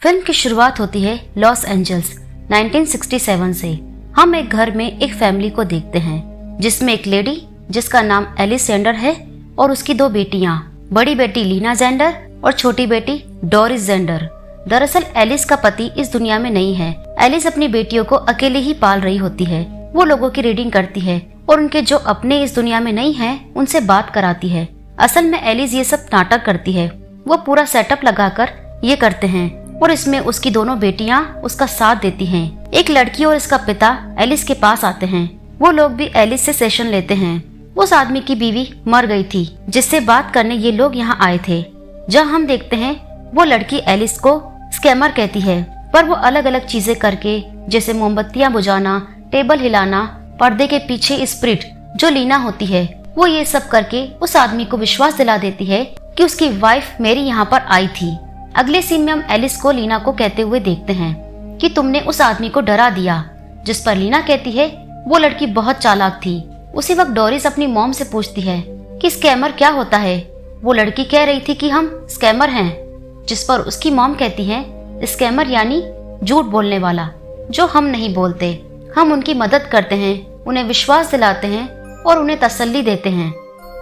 Film की शुरुआत होती है लॉस एंजल्स 1967 से। हम एक घर में एक फैमिली को देखते हैं जिसमें एक लेडी जिसका नाम एलिस जेंडर है और उसकी दो बेटियां, बड़ी बेटी लीना जेंडर और छोटी बेटी डोरिस जेंडर। दरअसल एलिस का पति इस दुनिया में नहीं है। एलिस अपनी बेटियों को अकेले ही पाल रही होती है। वो लोगों की रीडिंग करती है और उनके जो अपने इस दुनिया में नहीं हैं उनसे बात कराती है। असल में एलिस ये सब नाटक करती है। वो पूरा सेटअप लगाकर ये करते हैं और इसमें उसकी दोनों बेटियां उसका साथ देती हैं। एक लड़की और इसका पिता एलिस के पास आते हैं। वो लोग भी एलिस से सेशन लेते हैं। उस आदमी की बीवी मर गई थी जिससे बात करने ये लोग यहाँ आए थे। जहाँ हम देखते हैं वो लड़की एलिस को स्कैमर कहती है, पर वो अलग अलग चीजें करके जैसे मोमबत्तियां बुझाना, टेबल हिलाना, पर्दे के पीछे स्पिरिट जो लीना होती है, वो ये सब करके उस आदमी को विश्वास दिला देती है कि उसकी वाइफ मेरी यहाँ पर आई थी। अगले सीन में हम एलिस को लीना को कहते हुए देखते हैं कि तुमने उस आदमी को डरा दिया, जिस पर लीना कहती है वो लड़की बहुत चालाक थी। उसी वक्त डोरिस अपनी मॉम से पूछती है कि स्कैमर क्या होता है। वो लड़की कह रही थी कि हम स्कैमर हैं, जिस पर उसकी मॉम कहती है स्कैमर यानी झूठ बोलने वाला, जो हम नहीं बोलते। हम उनकी मदद करते हैं, उन्हें विश्वास दिलाते हैं और उन्हें तसल्ली देते हैं,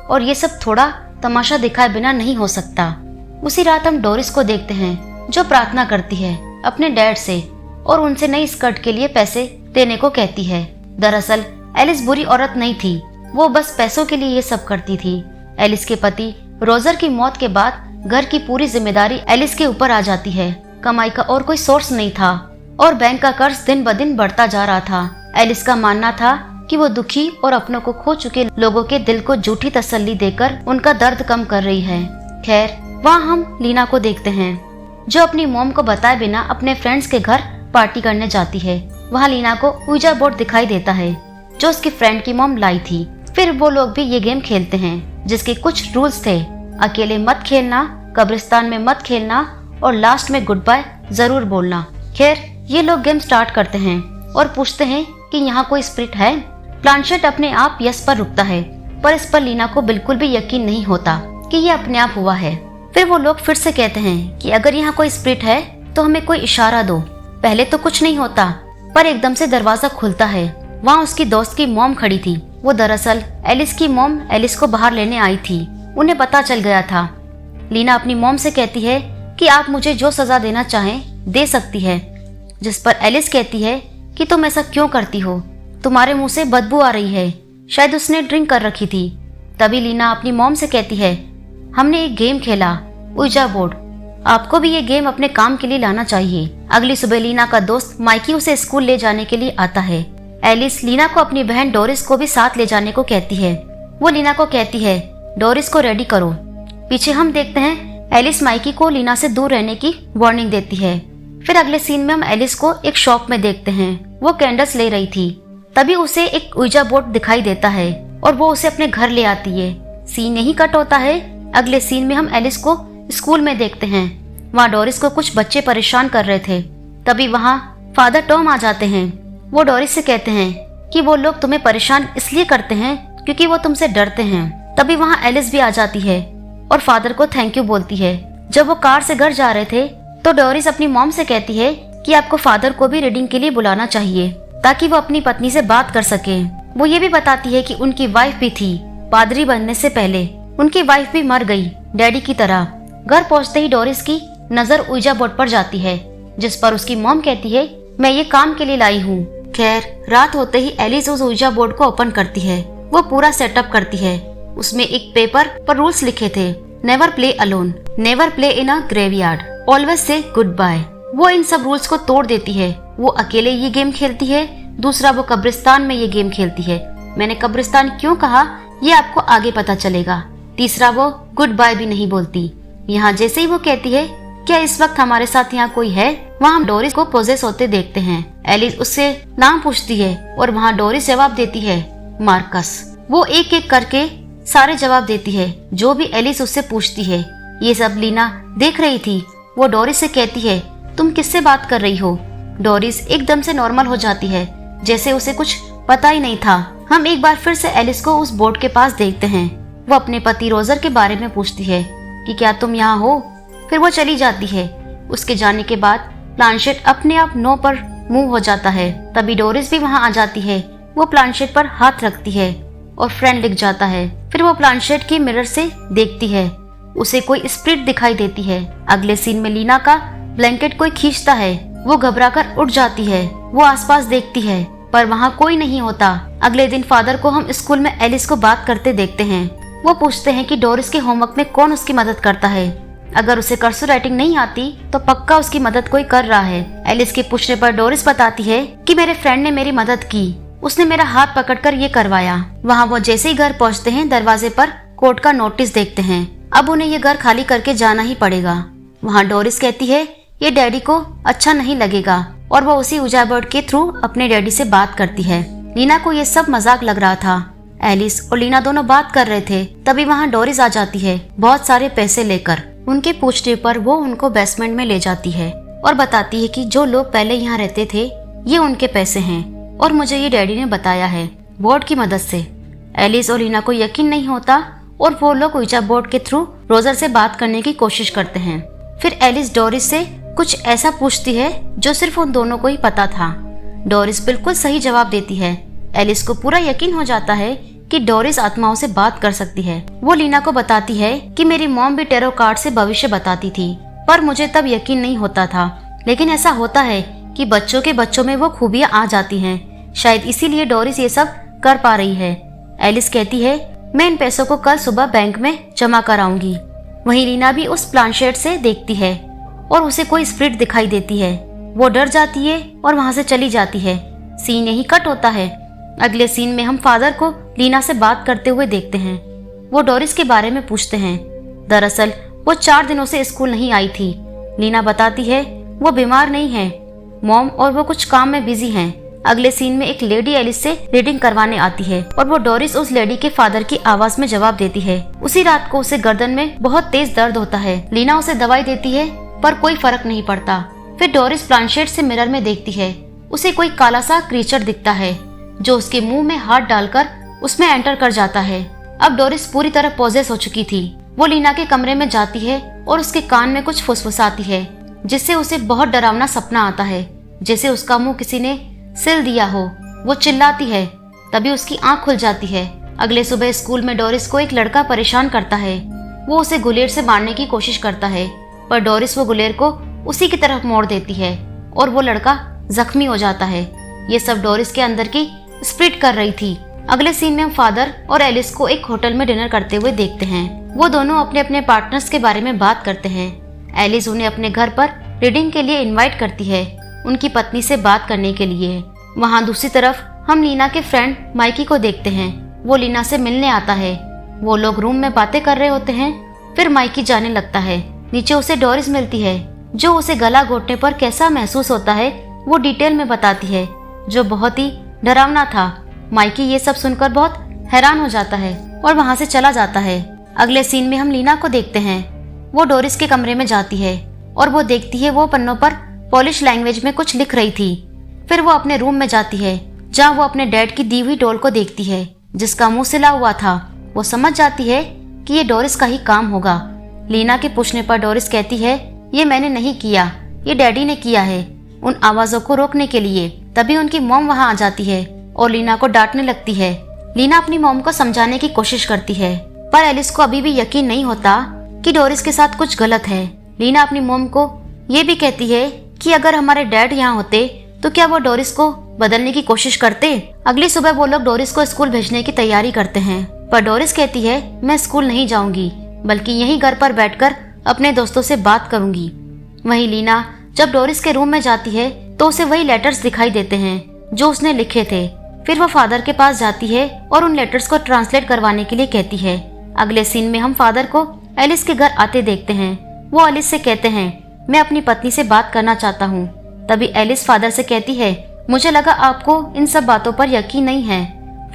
और ये सब थोड़ा तमाशा दिखाए बिना नहीं हो सकता। उसी रात हम डोरिस को देखते हैं जो प्रार्थना करती है अपने डैड से और उनसे नई स्कर्ट के लिए पैसे देने को कहती है। दरअसल एलिस बुरी औरत नहीं थी, वो बस पैसों के लिए ये सब करती थी। एलिस के पति रोजर की मौत के बाद घर की पूरी जिम्मेदारी एलिस के ऊपर आ जाती है। कमाई का और कोई सोर्स नहीं था और बैंक का कर्ज दिन ब दिन बढ़ता जा रहा था। एलिस का मानना था कि वो दुखी और अपनों को खो चुके लोगों के दिल को झूठी तसल्ली देकर उनका दर्द कम कर रही है। खैर, वहाँ हम लीना को देखते हैं जो अपनी मॉम को बताए बिना अपने फ्रेंड्स के घर पार्टी करने जाती है। वहाँ लीना को ऊजा बोर्ड दिखाई देता है जो उसकी फ्रेंड की मॉम लाई थी। फिर वो लोग भी ये गेम खेलते हैं जिसके कुछ रूल्स थे, अकेले मत खेलना, कब्रिस्तान में मत खेलना और लास्ट में गुड बाय जरूर बोलना। खैर, ये लोग गेम स्टार्ट करते हैं और पूछते हैं कि यहाँ कोई स्पिरिट है। प्लानशेट अपने आप यस पर रुकता है, पर इस पर लीना को बिल्कुल भी यकीन नहीं होता कि ये अपने आप हुआ है। फिर वो लोग फिर से कहते हैं कि अगर यहाँ कोई स्पिरिट है तो हमें कोई इशारा दो। पहले तो कुछ नहीं होता, पर एकदम से दरवाजा खुलता है। वहाँ उसकी दोस्त की मॉम खड़ी थी। वो दरअसल एलिस की मॉम एलिस को बाहर लेने आई थी। उन्हें पता चल गया था। लीना अपनी मॉम से कहती है कि आप मुझे जो सजा देना चाहें दे सकती है, जिस पर एलिस कहती है कि तुम ऐसा क्यों करती हो, तुम्हारे मुंह से बदबू आ रही है, शायद उसने ड्रिंक कर रखी थी। तभी लीना अपनी मॉम से कहती है हमने एक गेम खेला, ऊजा बोर्ड, आपको भी ये गेम अपने काम के लिए लाना चाहिए। अगली सुबह लीना का दोस्त माइकी उसे स्कूल ले जाने के लिए आता है। एलिस लीना को अपनी बहन डोरिस को भी साथ ले जाने को कहती है। वो लीना को कहती है डोरिस को रेडी करो। पीछे हम देखते हैं एलिस माइकी को लीना से दूर रहने की वार्निंग देती है। फिर अगले सीन में हम एलिस को एक शॉप में देखते हैं। वो कैंडल्स ले रही थी। तभी उसे एक ऊजा बोर्ड दिखाई देता है और वो उसे अपने घर ले आती है। सीन यही कट होता है। अगले सीन में हम एलिस को स्कूल में देखते हैं। वहाँ डोरिस को कुछ बच्चे परेशान कर रहे थे। तभी वहाँ फादर टॉम आ जाते हैं। वो डोरिस से कहते हैं कि वो लोग तुम्हें परेशान इसलिए करते हैं क्योंकि वो तुमसे डरते हैं। तभी वहाँ एलिस भी आ जाती है और फादर को थैंक यू बोलती है। जब वो कार से घर जा रहे थे तो डोरिस अपनी मॉम से कहती है कि आपको फादर को भी रीडिंग के लिए बुलाना चाहिए ताकि वो अपनी पत्नी से बात कर सके। वो ये भी बताती है कि उनकी वाइफ भी थी पादरी बनने से पहले। उनकी वाइफ भी मर गई डैडी की तरह। घर पहुंचते ही डोरिस की नजर ऊजा बोर्ड पर जाती है, जिस पर उसकी मॉम कहती है मैं ये काम के लिए लाई हूँ। खैर, रात होते ही एलिस उस ऊजा बोर्ड को ओपन करती है। वो पूरा सेटअप करती है। उसमें एक पेपर पर रूल्स लिखे थे, never play alone, never play in a graveyard, always say good bye बाय। वो इन सब रूल्स को तोड़ देती है। वो अकेले ये गेम खेलती है। दूसरा, वो कब्रिस्तान में ये गेम खेलती है। मैंने कब्रिस्तान क्यों कहा ये आपको आगे पता चलेगा। तीसरा, वो गुड बाय भी नहीं बोलती। यहाँ जैसे ही वो कहती है क्या इस वक्त हमारे साथ यहाँ कोई है, वहाँ हम डोरिस को पोजेस होते देखते हैं। एलिस उससे नाम पूछती है और वहाँ डोरिस जवाब देती है मार्कस। वो एक एक करके सारे जवाब देती है जो भी एलिस उससे पूछती है। ये सब लीना देख रही थी। वो डोरिस से कहती है तुम किससे बात कर रही हो। डोरिस एकदम से नॉर्मल हो जाती है जैसे उसे कुछ पता ही नहीं था। हम एक बार फिर से एलिस को उस बोर्ड के पास देखते हैं। वो अपने पति रोजर के बारे में पूछती है कि क्या तुम यहाँ हो। फिर वो चली जाती है। उसके जाने के बाद प्लानशेट अपने आप नो पर मूव हो जाता है। तभी डोरिस भी वहाँ आ जाती है। वो प्लानशेट पर हाथ रखती है और फ्रेंड लिख जाता है। फिर वो प्लानशेट की मिरर से देखती है, उसे कोई स्प्रिट दिखाई देती है। अगले सीन में लीना का ब्लैंकेट कोई खींचता है। वो घबराकर उठ जाती है। वो आसपास देखती है पर वहाँ कोई नहीं होता। अगले दिन फादर को हम स्कूल में एलिस को बात करते देखते हैं। वो पूछते हैं कि डोरिस के होमवर्क में कौन उसकी मदद करता है। अगर उसे कर्सिव राइटिंग नहीं आती तो पक्का उसकी मदद कोई कर रहा है। एलिस के पूछने पर डोरिस बताती है कि मेरे फ्रेंड ने मेरी मदद की, उसने मेरा हाथ पकड़कर ये करवाया। वहाँ वो जैसे ही घर पहुँचते हैं दरवाजे पर कोर्ट का नोटिस देखते हैं। अब उन्हें ये घर खाली करके जाना ही पड़ेगा। वहाँ डोरिस कहती है ये डैडी को अच्छा नहीं लगेगा और वो उसी ऊजा बोर्ड के थ्रू अपने डैडी से बात करती है। लीना को ये सब मजाक लग रहा था। एलिस और लीना दोनों बात कर रहे थे। तभी वहाँ डोरिस आ जाती है बहुत सारे पैसे लेकर। उनके पूछने पर वो उनको बेसमेंट में ले जाती है और बताती है कि जो लोग पहले यहाँ रहते थे ये उनके पैसे हैं और मुझे ये डैडी ने बताया है बोर्ड की मदद से। एलिस और लीना को यकीन नहीं होता और वो लोग ऊजा बोर्ड के थ्रू रोजर से बात करने की कोशिश करते हैं। फिर एलिस डोरिस से कुछ ऐसा पूछती है जो सिर्फ उन दोनों को ही पता था। डोरिस बिल्कुल सही जवाब देती है। एलिस को पूरा यकीन हो जाता है कि डोरिस आत्माओं से बात कर सकती है। वो लीना को बताती है कि मेरी मॉम भी टैरो कार्ड से भविष्य बताती थी पर मुझे तब यकीन नहीं होता था, लेकिन ऐसा होता है कि बच्चों के बच्चों में वो खूबियां आ जाती हैं। शायद इसीलिए डोरिस ये सब कर पा रही है। एलिस कहती है मैं इन पैसों को कल सुबह बैंक में जमा कराऊंगी। वहीं लीना भी उस प्लानशेट से देखती है और उसे कोई स्प्रिट दिखाई देती है। वो डर जाती है और वहां से चली जाती है। सीन यही कट होता है। अगले सीन में हम फादर को लीना से बात करते हुए देखते हैं। वो डोरिस के बारे में पूछते हैं। दरअसल वो 4 दिनों से स्कूल नहीं आई थी। लीना बताती है वो बीमार नहीं है, मॉम और वो कुछ काम में बिजी हैं। अगले सीन में एक लेडी एलिस से रीडिंग करवाने आती है और वो डोरिस उस लेडी के फादर की आवाज में जवाब देती है। उसी रात को उसे गर्दन में बहुत तेज दर्द होता है। लीना उसे दवाई देती है पर कोई फर्क नहीं पड़ता। फिर डोरिस प्लानशेट से मिरर में देखती है। उसे कोई काला सा क्रीचर दिखता है जो उसके मुंह में हाथ डालकर उसमें एंटर कर जाता है। अब डोरिस पूरी तरह पोजेस हो चुकी थी। वो लीना के कमरे में जाती है और उसके कान में कुछ फुसफुसाती है जिससे उसे बहुत डरावना सपना आता है, जैसे उसका मुंह किसी ने सिल दिया हो। वो चिल्लाती है, तभी उसकी आंख खुल जाती है। अगले सुबह स्कूल में डोरिस को एक लड़का परेशान करता है। वो उसे गुलेर से मारने की कोशिश करता है पर डोरिस वो गुलेर को उसी की तरफ मोड़ देती है और वो लड़का जख्मी हो जाता है। ये सब डोरिस के अंदर की स्प्रिट कर रही थी। अगले सीन में हम फादर और एलिस को एक होटल में डिनर करते हुए देखते हैं। वो दोनों अपने अपने पार्टनर्स के बारे में बात करते हैं। एलिस उन्हें अपने घर पर रीडिंग के लिए इनवाइट करती है, उनकी पत्नी से बात करने के लिए। वहाँ दूसरी तरफ हम लीना के फ्रेंड माइकी को देखते हैं। वो लीना से मिलने आता है। वो लोग रूम में बातें कर रहे होते हैं। फिर माइकी जाने लगता है। नीचे उसे डोरिस मिलती है जो उसे गला घोटने पर कैसा महसूस होता है वो डिटेल में बताती है, जो बहुत ही डरावना था। माइकी ये सब सुनकर बहुत हैरान हो जाता है और वहाँ से चला जाता है। अगले सीन में हम लीना को देखते हैं। वो डोरिस के कमरे में जाती है और वो देखती है वो पन्नों पर पोलिश लैंग्वेज में कुछ लिख रही थी। फिर वो अपने रूम में जाती है जहाँ वो अपने डैड की दी हुई डॉल को देखती है जिसका मुंह सिला हुआ था। वो समझ जाती है कि ये डोरिस का ही काम होगा। लीना के पूछने पर डोरिस कहती है ये मैंने नहीं किया, ये डैडी ने किया है, उन आवाजों को रोकने के लिए। तभी उनकी मॉम वहाँ आ जाती है और लीना को डांटने लगती है। लीना अपनी मॉम को समझाने की कोशिश करती है पर एलिस को अभी भी यकीन नहीं होता कि डोरिस के साथ कुछ गलत है। लीना अपनी मॉम को ये भी कहती है कि अगर हमारे डैड यहाँ होते तो क्या वो डोरिस को बदलने की कोशिश करते। अगली सुबह वो लोग डोरिस को स्कूल भेजने की तैयारी करते हैं पर डोरिस कहती है मैं स्कूल नहीं जाऊंगी, बल्कि यहीं घर पर बैठकर अपने दोस्तों से बात करूंगी। वहीं लीना जब डोरिस के रूम में जाती है तो उसे वही लेटर्स दिखाई देते हैं जो उसने लिखे थे। फिर वो फादर के पास जाती है और उन लेटर्स को ट्रांसलेट करवाने के लिए कहती है। अगले सीन में हम फादर को एलिस के घर आते देखते हैं। वो एलिस से कहते हैं मैं अपनी पत्नी से बात करना चाहता हूँ। तभी एलिस फादर से कहती है मुझे लगा आपको इन सब बातों पर यकीन नहीं है।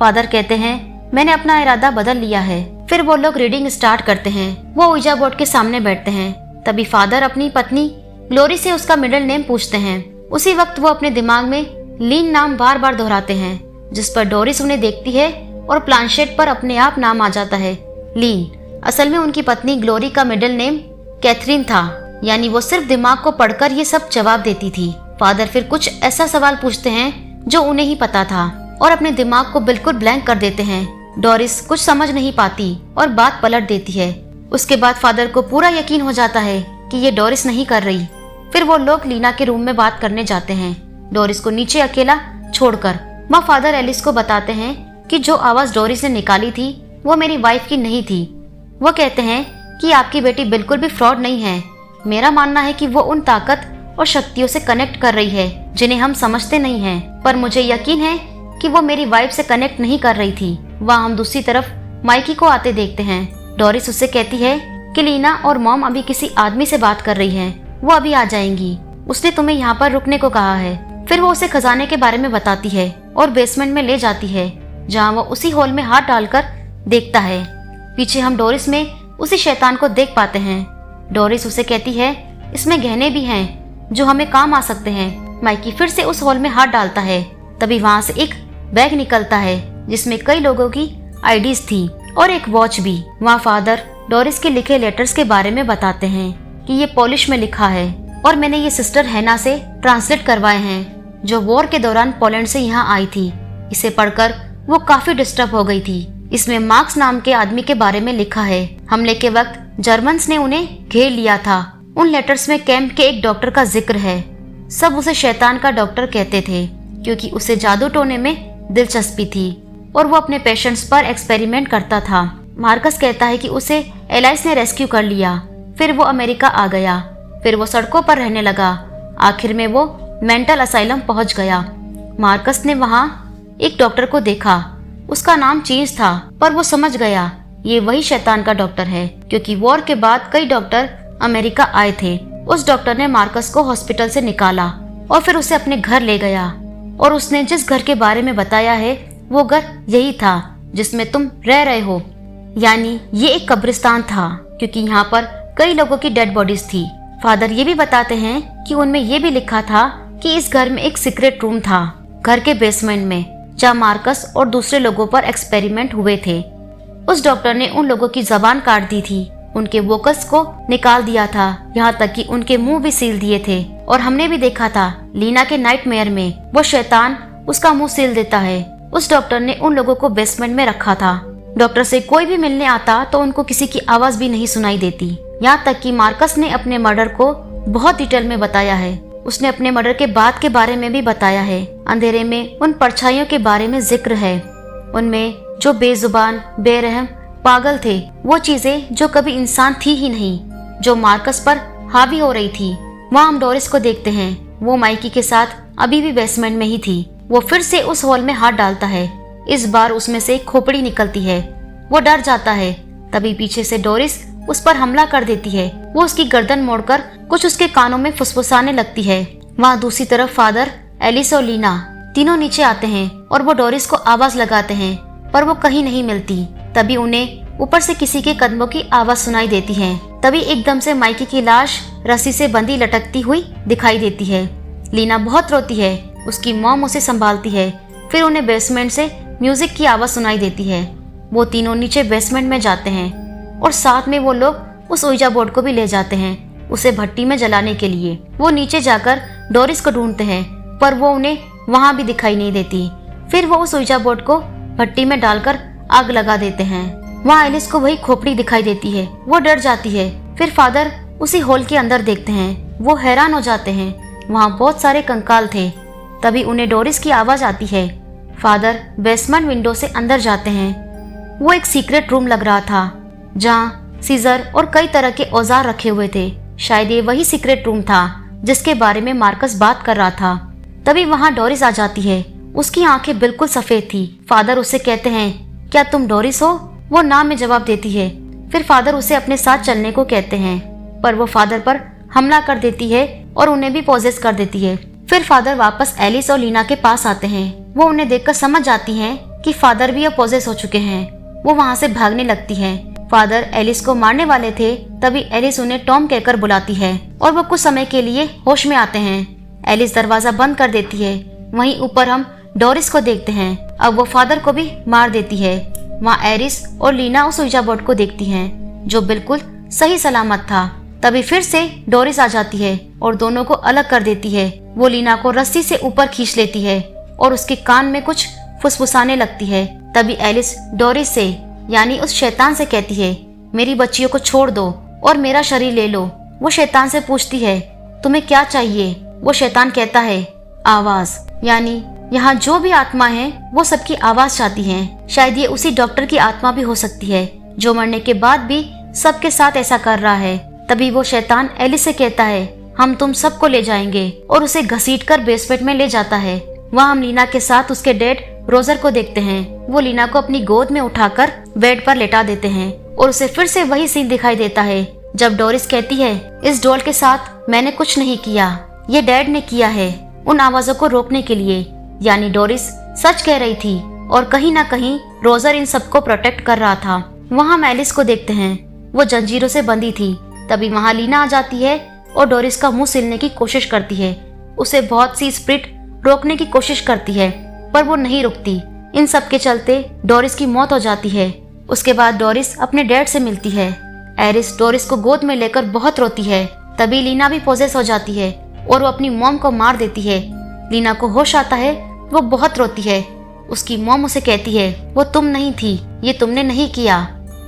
फादर कहते हैं मैंने अपना इरादा बदल लिया है। फिर वो लोग रीडिंग स्टार्ट करते हैं। वो ऊजा बोर्ड के सामने बैठते हैं। तभी फादर अपनी पत्नी ग्लोरी से उसका मिडिल नेम पूछते हैं। उसी वक्त वो अपने दिमाग में लीन नाम बार बार दोहराते हैं, जिस पर डोरिस उन्हें देखती है और प्लानशेट पर अपने आप नाम आ जाता है लीन। असल में उनकी पत्नी ग्लोरी का मिडिल नेम कैथरीन था। यानी वो सिर्फ दिमाग को पढ़कर ये सब जवाब देती थी। फादर फिर कुछ ऐसा सवाल पूछते हैं जो उन्हें ही पता था और अपने दिमाग को बिल्कुल ब्लैंक कर देते हैं। डोरिस कुछ समझ नहीं पाती और बात पलट देती है। उसके बाद फादर को पूरा यकीन हो जाता है कि ये डोरिस नहीं कर रही। फिर वो लोग लीना के रूम में बात करने जाते हैं, डोरिस को नीचे अकेला छोड़कर। वहाँ फादर एलिस को बताते हैं कि जो आवाज डोरिस ने निकाली थी वो मेरी वाइफ की नहीं थी। वो कहते हैं कि आपकी बेटी बिल्कुल भी फ्रॉड नहीं है। मेरा मानना है कि वो उन ताकत और शक्तियों से कनेक्ट कर रही है जिन्हें हम समझते नहीं हैं, पर मुझे यकीन है कि वो मेरी वाइफ से कनेक्ट नहीं कर रही थी। वहाँ हम दूसरी तरफ माइकी को आते देखते हैं। डोरिस उससे कहती है कि लीना और मॉम अभी किसी आदमी से बात कर रही हैं, वो अभी आ जाएंगी। उसने तुम्हें यहाँ पर रुकने को कहा है। फिर वो उसे खजाने के बारे में बताती है और बेसमेंट में ले जाती है, जहाँ वो उसी हॉल में हाथ डालकर देखता है। पीछे हम डोरिस में उसी शैतान को देख पाते हैं। डोरिस उसे कहती है इसमें गहने भी हैं जो हमें काम आ सकते हैं। माइकी फिर से उस हॉल में हाथ डालता है। तभी वहाँ से एक बैग निकलता है जिसमें कई लोगों की आईडीज थी और एक वॉच भी। वहाँ फादर डोरिस के लिखे लेटर्स के बारे में बताते हैं कि ये पोलिश में लिखा है और मैंने ये सिस्टर हैना से ट्रांसलेट करवाए हैं, जो वॉर के दौरान पोलैंड से यहाँ आई थी। इसे पढ़कर वो काफी डिस्टर्ब हो गई थी। इसमें मार्क्स नाम के आदमी के बारे में लिखा है। हमले के वक्त जर्मन्स ने उन्हें घेर लिया था। उन लेटर्स में कैंप के एक डॉक्टर का जिक्र है। सब उसे शैतान का डॉक्टर कहते थे क्योंकि उसे जादू टोने में दिलचस्पी थी और वो अपने पेशेंट्स पर एक्सपेरिमेंट करता था। मार्कस कहता है कि उसे एलाइस ने रेस्क्यू कर लिया। फिर वो अमेरिका आ गया। फिर वो सड़कों पर रहने लगा। आखिर में वो मेंटल असाइलम पहुंच गया। मार्कस ने वहां एक डॉक्टर को देखा। उसका नाम चेंज था, पर वो समझ गया ये वही शैतान का डॉक्टर है क्योंकि वॉर के बाद कई डॉक्टर अमेरिका आए थे। उस डॉक्टर ने मार्कस को हॉस्पिटल से निकाला और फिर उसे अपने घर ले गया और उसने जिस घर के बारे में बताया है वो घर यही था जिसमें तुम रह रहे हो। यानी ये एक कब्रिस्तान था क्योंकि यहाँ पर कई लोगों की डेड बॉडीज थी। फादर ये भी बताते हैं कि उनमें ये भी लिखा था कि इस घर में एक सीक्रेट रूम था घर के बेसमेंट में, जहाँ मार्कस और दूसरे लोगों पर एक्सपेरिमेंट हुए थे। उस डॉक्टर ने उन लोगों की जबान काट दी थी, उनके वोकस को निकाल दिया था, यहाँ तक कि उनके मुंह भी सील दिए थे। और हमने भी देखा था लीना के नाइटमेयर में वो शैतान उसका मुंह सील देता है। उस डॉक्टर ने उन लोगों को बेसमेंट में रखा था। डॉक्टर से कोई भी मिलने आता तो उनको किसी की आवाज भी नहीं सुनाई देती। यहाँ तक कि मार्कस ने अपने मर्डर को बहुत डिटेल में बताया है। उसने अपने मर्डर के बाद के बारे में भी बताया है। अंधेरे में उन परछाइयों के बारे में जिक्र है। उनमें जो बेजुबान, बेरहम, पागल थे, वो चीजें जो कभी इंसान थी ही नहीं, जो मार्कस पर हावी हो रही थी। वहाँ हम डोरिस को देखते हैं। वो माइकी के साथ अभी भी बेसमेंट में ही थी। वो फिर से उस हॉल में हाथ डालता है। इस बार उसमें से एक खोपड़ी निकलती है। वो डर जाता है। तभी पीछे से डोरिस उस पर हमला कर देती है। वो उसकी गर्दन मोड़कर कुछ उसके कानों में फुसफुसाने लगती है। वहाँ दूसरी तरफ फादर, एलिस और लीना तीनों नीचे आते हैं और वो डोरिस को आवाज लगाते हैं, पर वो कहीं नहीं मिलती। तभी उन्हें ऊपर से किसी के कदमों की आवाज सुनाई देती है। तभी एकदम से माइकी की लाश रस्सी से बंधी लटकती हुई दिखाई देती है। लीना बहुत रोती है। उसकी मॉम उसे संभालती है। फिर उन्हें बेसमेंट से म्यूजिक की आवाज सुनाई देती है। वो तीनों नीचे बेसमेंट में जाते हैं और साथ में वो लोग उस ओइजा बोर्ड को भी ले जाते हैं उसे भट्टी में जलाने के लिए। वो नीचे जाकर डोरिस को ढूंढते हैं, पर वो उन्हें वहां भी दिखाई नहीं देती। फिर वो उस ओइजा बोर्ड को भट्टी में डालकर आग लगा देते हैं। वहाँ एलिस को वही खोपड़ी दिखाई देती है। वो डर जाती है। फिर फादर उसी हॉल के अंदर देखते हैं। वो हैरान हो जाते हैं। वहाँ बहुत सारे कंकाल थे। तभी उन्हें डोरिस की आवाज आती है। फादर बेसमेंट विंडो से अंदर जाते हैं। वो एक सीक्रेट रूम लग रहा था जहाँ सीजर और कई तरह के औजार रखे हुए थे। शायद ये वही सीक्रेट रूम था जिसके बारे में मार्कस बात कर रहा था। तभी वहाँ डोरिस आ जाती है। उसकी आंखें बिल्कुल सफेद थी। फादर उससे कहते हैं, क्या तुम डोरिस हो? वो ना में जवाब देती है। फिर फादर उसे अपने साथ चलने को कहते हैं, पर वो फादर पर हमला कर देती है और उन्हें भी पॉजेस कर देती है। फिर फादर वापस एलिस और लीना के पास आते हैं। वो उन्हें देखकर समझ जाती हैं कि फादर भी अब पॉजेस हो चुके हैं। वो वहाँ से भागने लगती है। फादर एलिस को मारने वाले थे। तभी एलिस उन्हें टॉम कहकर बुलाती है और वो कुछ समय के लिए होश में आते हैं। एलिस दरवाजा बंद कर देती है। वहीं ऊपर हम डोरिस को देखते हैं। अब वो फादर को भी मार देती है। वहाँ एरिस और लीना उस ओइजा बोर्ड को देखती हैं जो बिल्कुल सही सलामत था। तभी फिर से डोरिस आ जाती है और दोनों को अलग कर देती है। वो लीना को रस्सी से ऊपर खींच लेती है और उसके कान में कुछ फुसफुसाने लगती है। तभी एलिस डोरिस से यानी उस शैतान से कहती है, मेरी बच्चियों को छोड़ दो और मेरा शरीर ले लो। वो शैतान से पूछती है, तुम्हें क्या चाहिए? वो शैतान कहता है, आवाज। यानी यहाँ जो भी आत्मा है वो सबकी आवाज चाहती है। शायद ये उसी डॉक्टर की आत्मा भी हो सकती है जो मरने के बाद भी सबके साथ ऐसा कर रहा है। तभी वो शैतान एलिस से कहता है, हम तुम सबको ले जाएंगे, और उसे घसीटकर बेसमेंट में ले जाता है। वहाँ हम लीना के साथ उसके डैड रोजर को देखते हैं। वो लीना को अपनी गोद में उठाकर बेड पर लेटा देते हैं और उसे फिर से वही सीन दिखाई देता है जब डोरिस कहती है, इस डॉल के साथ मैंने कुछ नहीं किया, ये डैड ने किया है, उन आवाजों को रोकने के लिए। यानी डोरिस सच कह रही थी और कहीं ना कहीं रोजर इन सबको प्रोटेक्ट कर रहा था। वहाँ हम एलिस को देखते हैं, वो जंजीरों से बंधी थी। तभी वहाँ लीना आ जाती है और डोरिस का मुंह सिलने की कोशिश करती है। उसे बहुत सी स्प्रिट रोकने की कोशिश करती है पर वो नहीं रुकती। इन सब के चलते डोरिस की मौत हो जाती है। उसके बाद डोरिस अपने डैड से मिलती है। एरिस डोरिस को गोद में लेकर बहुत रोती है। तभी लीना भी पोजेस हो जाती है और वो अपनी मॉम को मार देती है। लीना को होश आता है, वो बहुत रोती है। उसकी मॉम उसे कहती है, वो तुम नहीं थी, ये तुमने नहीं किया।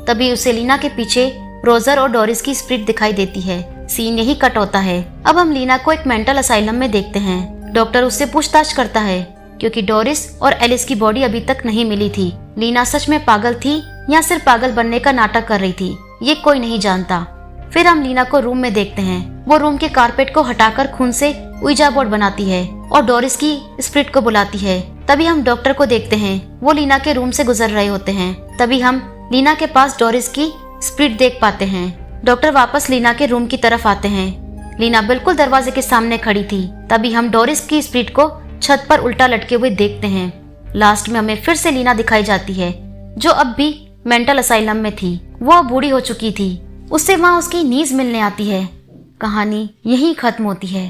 तभी उसे लीना के पीछे रोजर और डोरिस की स्प्रिट दिखाई देती है। सीन यही कट होता है। अब हम लीना को एक मेंटल असाइलम में देखते हैं। डॉक्टर उससे पूछताछ करता है क्योंकि डोरिस और एलिस की बॉडी अभी तक नहीं मिली थी। लीना सच में पागल थी या सिर्फ पागल बनने का नाटक कर रही थी, ये कोई नहीं जानता। फिर हम लीना को रूम में देखते हैं। वो रूम के कारपेट को हटाकर खून से उइजा बोर्ड बनाती है और डोरिस की स्प्रिट को बुलाती है। तभी हम डॉक्टर को देखते हैं, वो लीना के रूम से गुजर रहे होते हैं। तभी हम लीना के पास डोरिस की स्प्रिट देख पाते हैं। डॉक्टर वापस लीना के रूम की तरफ आते हैं। लीना बिल्कुल दरवाजे के सामने खड़ी थी। तभी हम डोरिस की स्प्रिट को छत पर उल्टा लटके हुए देखते हैं। लास्ट में हमें फिर से लीना दिखाई जाती है जो अब भी मेंटल असाइलम में थी। वो बूढ़ी हो चुकी थी। उससे वहाँ उसकी नीज मिलने आती है। कहानी यहीं खत्म होती है।